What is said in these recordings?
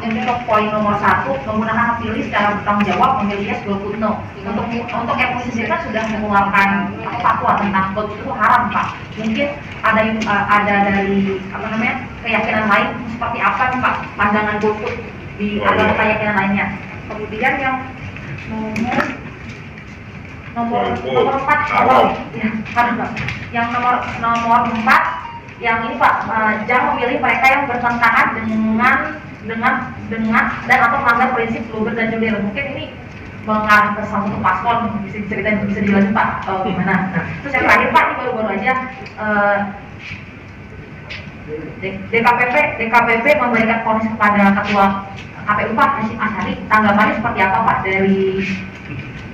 Untuk poin nomor 1, menggunakan hak pilih secara bertanggung jawab memilih yes golput no. Untuk MUI sendiri kan sudah mengeluarkan fatwa tentang golput itu haram, Pak. Mungkin ada dari keyakinan lain seperti apa nih, Pak, pandangan golput di agama keyakinan lainnya. Kemudian yang nomor 4 ya, Pak. Yang nomor 4 yang ini, Pak, jangan memilih mereka yang bertentangan dengan dan atau melanggar prinsip luber dan jurdil. Mungkin ini mengarah ke salah satu paslon, bisa diceritain, bisa dilanjut, Pak, atau gimana. Nah, terus yang terakhir, Pak, ini baru-baru aja DKPP memberikan vonis kepada Ketua KPU, Pak, Hasyim Asyari. Tanggapannya seperti apa, Pak, dari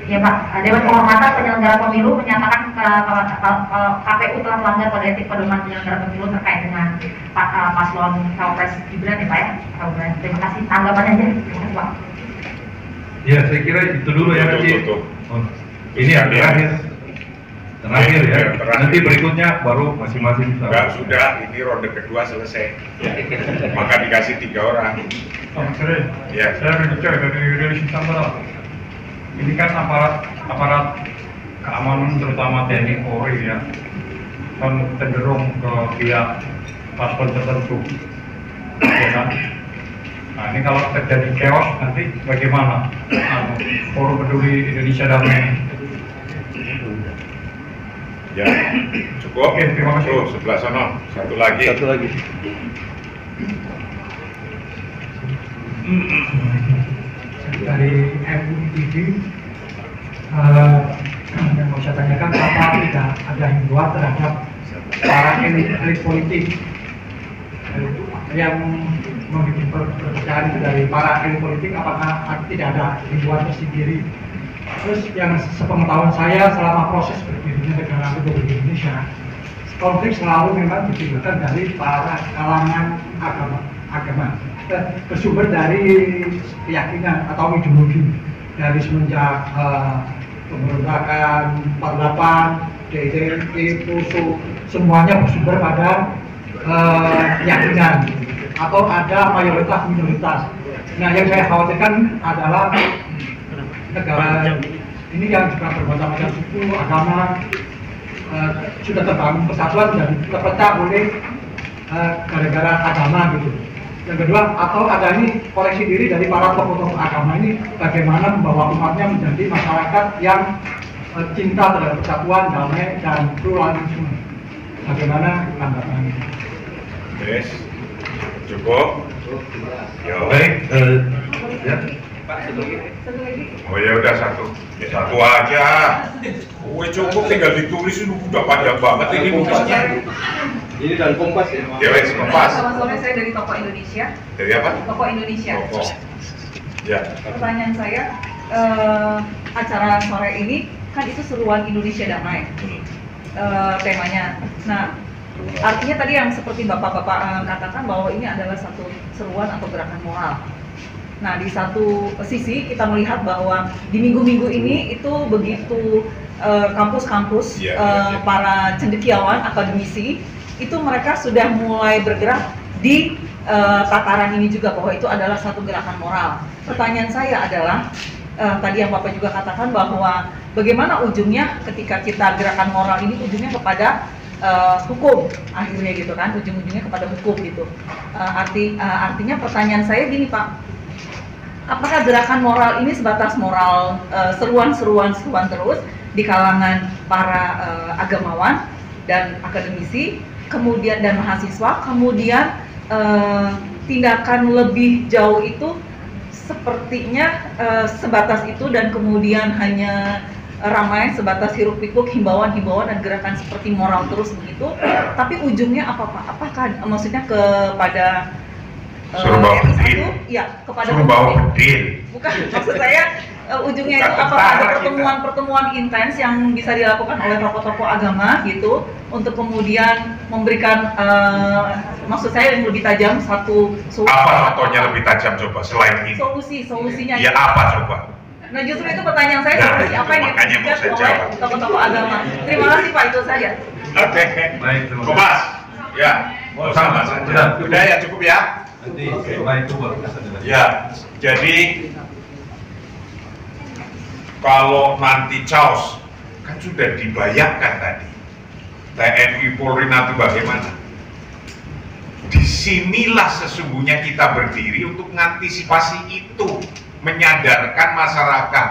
Pak, Dewan Kehormatan Penyelenggara Pemilu menyatakan KPU telah melanggar kode etik pedoman penyelenggara pemilu terkait dengan paslon Cawapres Gibran, ya, Pak, ya. Terima kasih, tanggapannya aja. Terima kasih, Pak. Ya, saya kira itu dulu ya, Haji. Ini yang terakhir ya. Nanti berikutnya baru masing-masing. Enggak, sudah, ini ronde kedua selesai. Maka dikasih 3 orang. Selamat sore. Ya. Saya Ridho dari Relation Sambara. Ini kan aparat keamanan terutama TNI Polri ya, kan cenderung ke pihak paslon tertentu, ya kan? Nah, ini kalau terjadi chaos nanti bagaimana? Forum Peduli Indonesia Damai. Ya, cukup. Oke, terima kasih. Tuh, sebelah sana, satu lagi. Dari MUI TV, yang mau saya tanyakan, apa tidak ada himbauan terhadap para elit politik yang membuat perbedaan dari para elit politik, apakah tidak ada himbauan tersendiri? Terus yang sepengetahuan saya selama proses berdirinya negara Republik Indonesia, konflik selalu memang ditimbulkan dari para kalangan agama, bersumber dari keyakinan atau ideologi. Dari semenjak pemberontakan 48, DITI, PUSU, semuanya bersumber pada keyakinan atau ada mayoritas minoritas. Nah, yang saya khawatirkan adalah negara ini yang juga bermacam-macam suku, agama, sudah terbangun persatuan dan terpecah oleh gara-gara agama gitu. Yang kedua, atau ada ini koleksi diri dari para tokoh-tokoh agama ini bagaimana membawa umatnya menjadi masyarakat yang cinta terhadap persatuan, damai, dan pluralisme. Bagaimana tanggapannya? Yes. Cukup. Yo. Baik, ya. Oh ya udah satu aja. Cukup, tinggal ditulis itu udah panjang banget ini nulisnya. Ini dari Kompas ya? Ya wes, Kompas. Selamat sore, saya dari Toko Indonesia. Dari apa? Toko Indonesia. Toko. Ya. Pertanyaan saya, acara sore ini kan itu seruan Indonesia Damai, temanya. Nah, artinya tadi yang seperti Bapak-Bapak katakan bahwa ini adalah satu seruan atau gerakan moral. Nah, di satu sisi kita melihat bahwa di minggu-minggu ini itu begitu kampus-kampus para cendekiawan, akademisi, itu mereka sudah mulai bergerak di tataran ini juga bahwa itu adalah satu gerakan moral. Pertanyaan saya adalah tadi yang Bapak juga katakan bahwa bagaimana ujungnya ketika kita gerakan moral ini ujungnya kepada hukum akhirnya gitu kan, ujung-ujungnya kepada hukum gitu. Artinya pertanyaan saya gini, Pak, apakah gerakan moral ini sebatas moral seruan-seruan terus di kalangan para agamawan dan akademisi, kemudian dan mahasiswa, kemudian tindakan lebih jauh itu sepertinya sebatas itu dan kemudian hanya ramai sebatas hiruk pikuk himbauan dan gerakan seperti moral terus begitu, tapi ujungnya apa, Pak? Apakah maksudnya kepada suruh bawa bedil? Ya, kepada suruh bawa bedil. Bukan, maksud saya ujungnya itu apakah ada pertemuan intens yang bisa dilakukan oleh tokoh-tokoh agama gitu untuk kemudian memberikan maksud saya yang lebih tajam satu solusi. Apa contohnya lebih tajam coba selain ini? Solusinya ya apa coba? Nah, justru itu pertanyaan saya, solusi apa yang diberikan oleh tokoh-tokoh agama. Terima kasih, Pak, itu saja. Oke. Baik, Kompas. Ya. Sama. Udah ya, cukup ya. Nanti setelah itu baru bisa dilanjutkan. Ya, jadi kalau nanti chaos kan sudah dibayangkan tadi, TNI Polri nanti bagaimana? Disinilah sesungguhnya kita berdiri untuk mengantisipasi itu, menyadarkan masyarakat.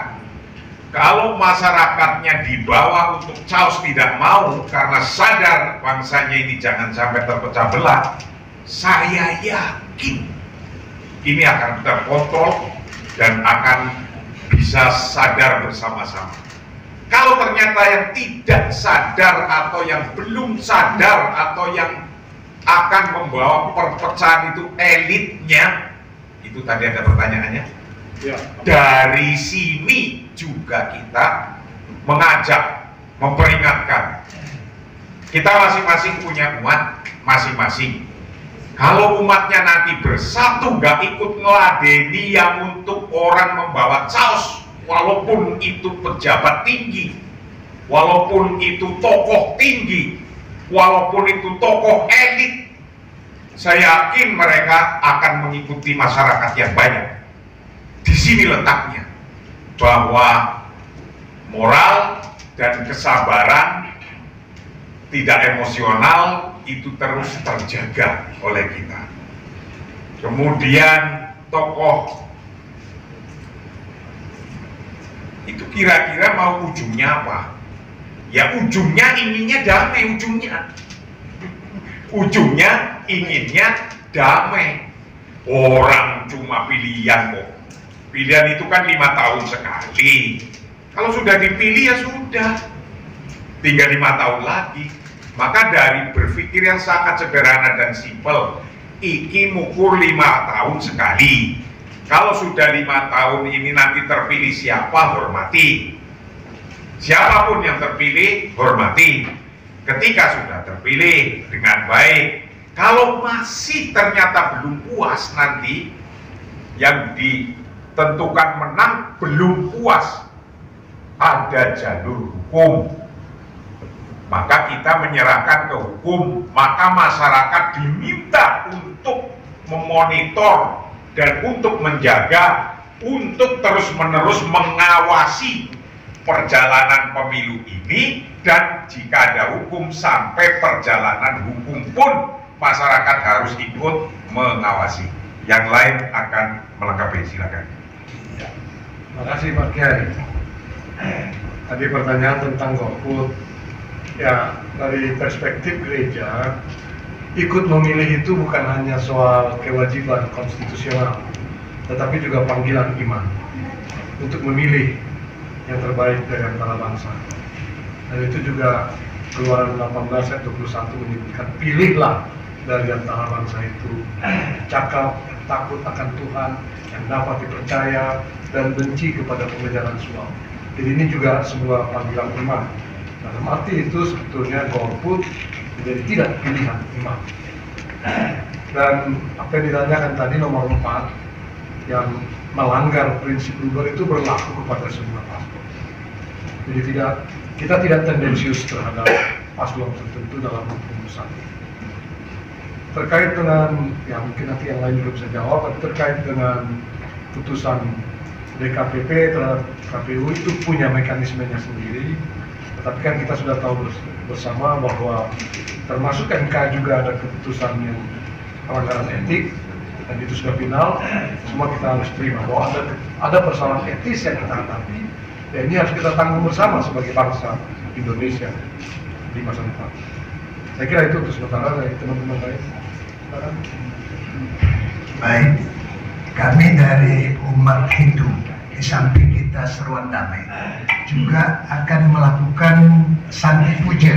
Kalau masyarakatnya dibawa untuk chaos tidak mau karena sadar bangsanya ini jangan sampai terpecah belah, saya yakin ini akan terkontrol dan akan bisa sadar bersama-sama. Kalau ternyata yang tidak sadar atau yang belum sadar atau yang akan membawa perpecahan itu elitnya, itu tadi ada pertanyaannya. Ya. Dari sini juga kita mengajak, memperingatkan. Kita masing-masing punya umat masing-masing. Kalau umatnya nanti bersatu, gak ikut ngeladeni yang untuk orang membawa chaos, walaupun itu pejabat tinggi, walaupun itu tokoh tinggi, walaupun itu tokoh elit, saya yakin mereka akan mengikuti masyarakat yang banyak. Di sini letaknya, bahwa moral dan kesabaran, tidak emosional, itu terus terjaga oleh kita. Kemudian tokoh itu kira-kira mau ujungnya apa? Ya ujungnya inginnya damai, ujungnya inginnya damai. Orang cuma pilihan kok. Pilihan itu kan 5 tahun sekali. Kalau sudah dipilih ya sudah, tinggal 5 tahun lagi. Maka dari berpikir yang sangat sederhana dan simpel, iki mukur 5 tahun sekali. Kalau sudah 5 tahun ini nanti terpilih siapa, hormati. Siapapun yang terpilih, hormati. Ketika sudah terpilih dengan baik, kalau masih ternyata belum puas nanti, yang ditentukan menang belum puas, ada jalur hukum. Maka kita menyerahkan ke hukum, maka masyarakat diminta untuk memonitor dan untuk menjaga, untuk terus-menerus mengawasi perjalanan pemilu ini, dan jika ada hukum sampai perjalanan hukum pun masyarakat harus ikut mengawasi. Yang lain akan melengkapi, silakan. Terima kasih Pak Kiai. Tadi pertanyaan tentang golput. Ya, dari perspektif gereja, ikut memilih itu bukan hanya soal kewajiban konstitusional, tetapi juga panggilan iman untuk memilih yang terbaik dari antara bangsa. Dan itu juga Keluaran 18 ayat 21 menyebutkan, pilihlah dari antara bangsa itu cakap, takut akan Tuhan, yang dapat dipercaya, dan benci kepada pengejaran suap. Jadi ini juga sebuah panggilan iman. Dalam arti itu sebetulnya golput menjadi tidak pilihan iman. Dan apa yang ditanyakan tadi nomor 4, yang melanggar prinsip luber itu berlaku kepada semua paslon. Jadi kita tidak tendensius terhadap paslon tertentu dalam rumusan. Terkait dengan, ya mungkin nanti yang lain juga bisa jawab, terkait dengan putusan DKPP terhadap KPU itu punya mekanismenya sendiri. Tapi kan kita sudah tahu bersama bahwa termasuk MK juga ada keputusan yang pelanggaran etik, dan itu sudah final. Semua kita harus terima bahwa ada persoalan etis yang kita hadapi. Ya ini harus kita tanggung bersama sebagai bangsa Indonesia di masa depan. Saya kira itu untuk sementara dari teman-teman lain. Baik, kami dari umat Hindu, di samping kita seruan damai, juga akan melakukan Sandi Puja,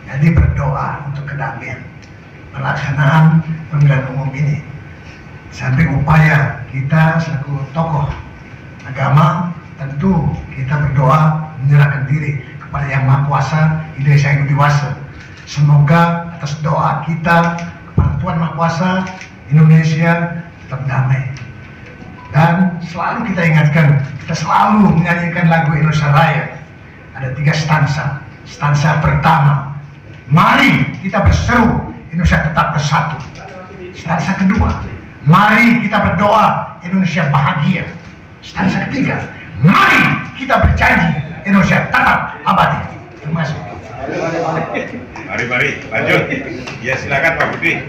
jadi berdoa untuk kedamaian pelaksanaan pemilihan umum ini. Samping upaya kita selaku tokoh agama, tentu kita berdoa menyerahkan diri kepada Yang Maha Kuasa, Indonesia yang dewasa. Semoga atas doa kita kepada Tuhan Maha Kuasa, Indonesia tetap damai. Dan selalu kita ingatkan, kita selalu menyanyikan lagu Indonesia Raya. Ada 3 stansa. Stansa pertama, mari kita berseru Indonesia tetap bersatu. Stansa kedua, Mari kita berdoa Indonesia bahagia. Stansa ketiga, mari kita berjanji Indonesia tetap abadi. Terima kasih. Mari, lanjut. Ya, silakan Pak Budi.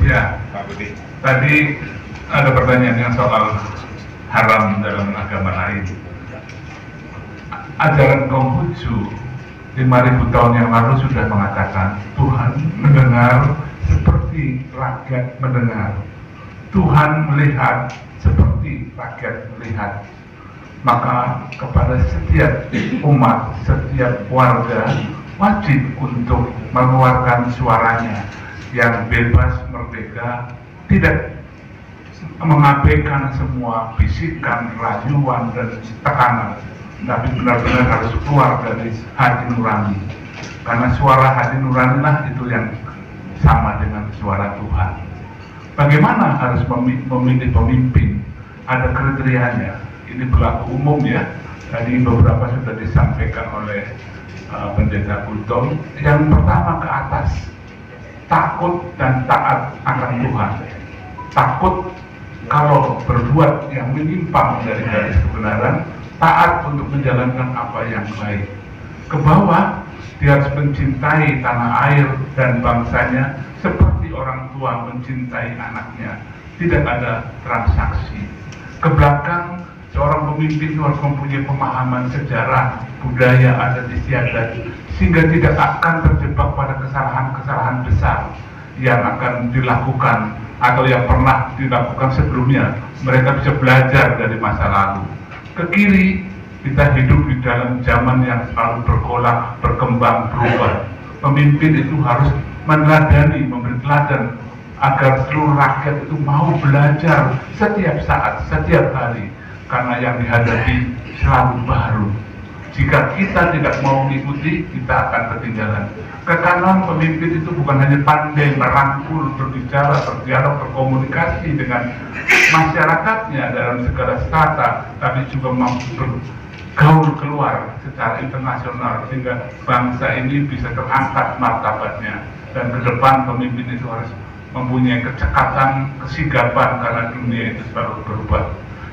Ya, Pak Budi. tadi ada pertanyaannya soal haram dalam agama lain. Ajaran Konghucu 5.000 tahun yang lalu sudah mengatakan Tuhan mendengar seperti rakyat mendengar. Tuhan melihat seperti rakyat melihat. Maka kepada setiap umat, setiap warga wajib untuk mengeluarkan suaranya yang bebas, merdeka, tidak mengabaikan semua bisikan, rayuan, dan tekanan, tapi benar-benar harus keluar dari hati nurani. Karena suara hati nurani lah itu yang sama dengan suara Tuhan. Bagaimana harus memilih pemimpin? Ada kriterianya. Ini berlaku umum ya. Tadi beberapa sudah disampaikan oleh Pendeta Kultom. Yang pertama ke atas, takut dan taat akan Tuhan. Takut kalau berbuat yang menyimpang dari garis kebenaran, taat untuk menjalankan apa yang baik. Ke bawah, dia harus mencintai tanah air dan bangsanya seperti orang tua mencintai anaknya. Tidak ada transaksi. Ke belakang, seorang pemimpin itu harus mempunyai pemahaman sejarah, budaya, adat istiadat, sehingga tidak akan terjebak pada kesalahan-kesalahan besar yang akan dilakukan atau yang pernah dilakukan sebelumnya. Mereka bisa belajar dari masa lalu. Ke kiri, kita hidup di dalam zaman yang selalu bergolak, berkembang, berubah. Pemimpin itu harus meneladani, memberi teladan agar seluruh rakyat itu mau belajar setiap saat, setiap hari, karena yang dihadapi selalu baru. Jika kita tidak mau mengikuti, kita akan ketinggalan. Ke kanan, pemimpin itu bukan hanya pandai merangkul, berbicara, berdialog, berkomunikasi dengan masyarakatnya dalam segala strata, tapi juga mampu bergaul keluar secara internasional sehingga bangsa ini bisa terangkat martabatnya. Dan ke depan, pemimpin itu harus mempunyai kecekatan, kesigapan, karena dunia itu selalu berubah.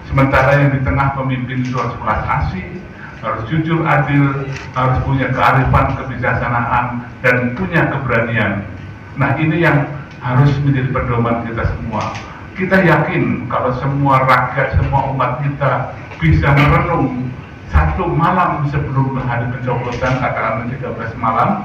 Sementara yang di tengah, pemimpin itu harus kelas asih, harus jujur, adil, harus punya kearifan, kebijaksanaan, dan punya keberanian. Nah, ini yang harus menjadi pedoman kita semua. Kita yakin kalau semua rakyat, semua umat kita bisa merenung satu malam sebelum hari pencoblosan, katakanlah 13 malam,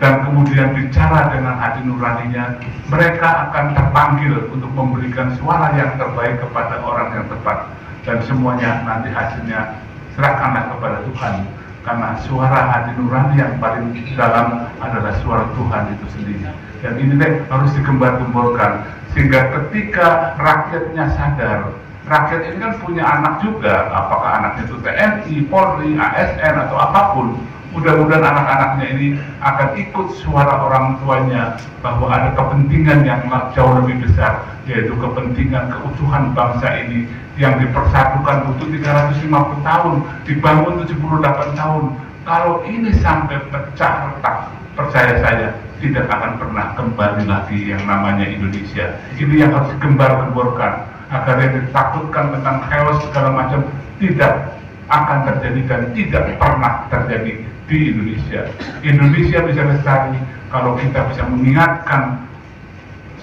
dan kemudian bicara dengan hati nuraninya, mereka akan terpanggil untuk memberikan suara yang terbaik kepada orang yang tepat. Dan semuanya nanti hasilnya serahkanlah kepada Tuhan, karena suara hati nurani yang paling dalam adalah suara Tuhan itu sendiri. Dan ini harus digembar-gemborkan sehingga ketika rakyatnya sadar, rakyat ini kan punya anak juga, apakah anaknya itu TNI, Polri, ASN atau apapun. Mudah-mudahan anak-anaknya ini akan ikut suara orang tuanya bahwa ada kepentingan yang jauh lebih besar, yaitu kepentingan keutuhan bangsa ini yang dipersatukan butuh 350 tahun, dibangun 78 tahun. Kalau ini sampai pecah retak, percaya saya tidak akan pernah kembali lagi yang namanya Indonesia. Ini yang harus digembar-gemborkan agar yang ditakutkan tentang chaos segala macam tidak akan terjadi dan tidak pernah terjadi di Indonesia. Indonesia bisa lestari kalau kita bisa mengingatkan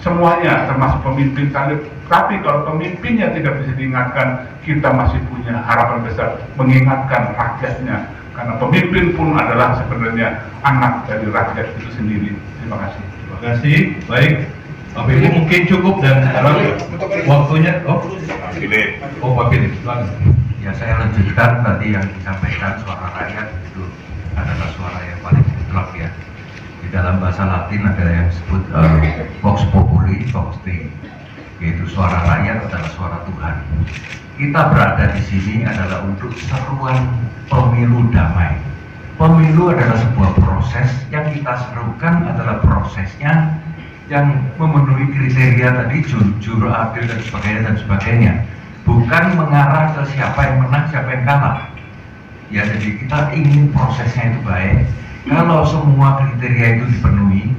semuanya, termasuk pemimpin salib. Tapi kalau pemimpinnya tidak bisa diingatkan, kita masih punya harapan besar mengingatkan rakyatnya. Karena pemimpin pun adalah sebenarnya anak dari rakyat itu sendiri. Terima kasih. Terima kasih. Baik, Bapak Ibu mungkin cukup dan sekarang waktunya. Pak Philip, silakan. Ya, saya lanjutkan tadi yang disampaikan suara rakyat itu adalah suara yang paling mutlak ya. Di dalam bahasa Latin ada yang disebut vox populi, vox Dei, yaitu suara rakyat adalah suara Tuhan. Kita berada di sini adalah untuk seruan pemilu damai. Pemilu adalah sebuah proses, yang kita serukan adalah prosesnya yang memenuhi kriteria tadi, jujur, adil, dan sebagainya. Bukan mengarah ke siapa yang menang, siapa yang kalah. Ya, jadi kita ingin prosesnya itu baik. Kalau semua kriteria itu dipenuhi,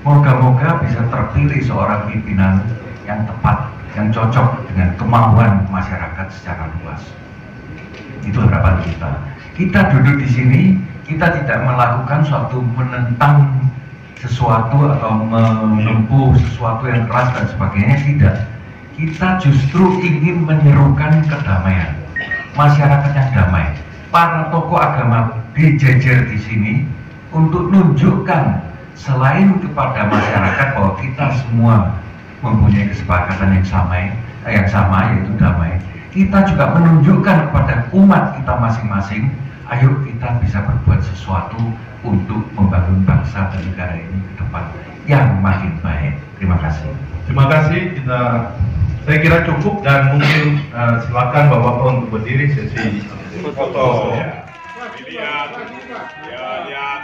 moga-moga bisa terpilih seorang pimpinan yang tepat yang cocok dengan kemauan masyarakat secara luas. Itu harapan kita. Kita duduk di sini, kita tidak melakukan suatu menentang sesuatu atau menempuh sesuatu yang keras dan sebagainya, tidak. Kita justru ingin menyerukan kedamaian, masyarakat yang damai. Para tokoh agama dijejer di sini untuk menunjukkan selain kepada masyarakat bahwa kita semua mempunyai kesepakatan yang sama yaitu damai. Kita juga menunjukkan kepada umat kita masing-masing, ayo kita bisa berbuat sesuatu untuk membangun bangsa dan negara ini ke depan yang makin baik. Terima kasih. Terima kasih. Saya kira cukup dan mungkin silakan Bapak untuk berdiri sesi foto. Lihat, ya lihat.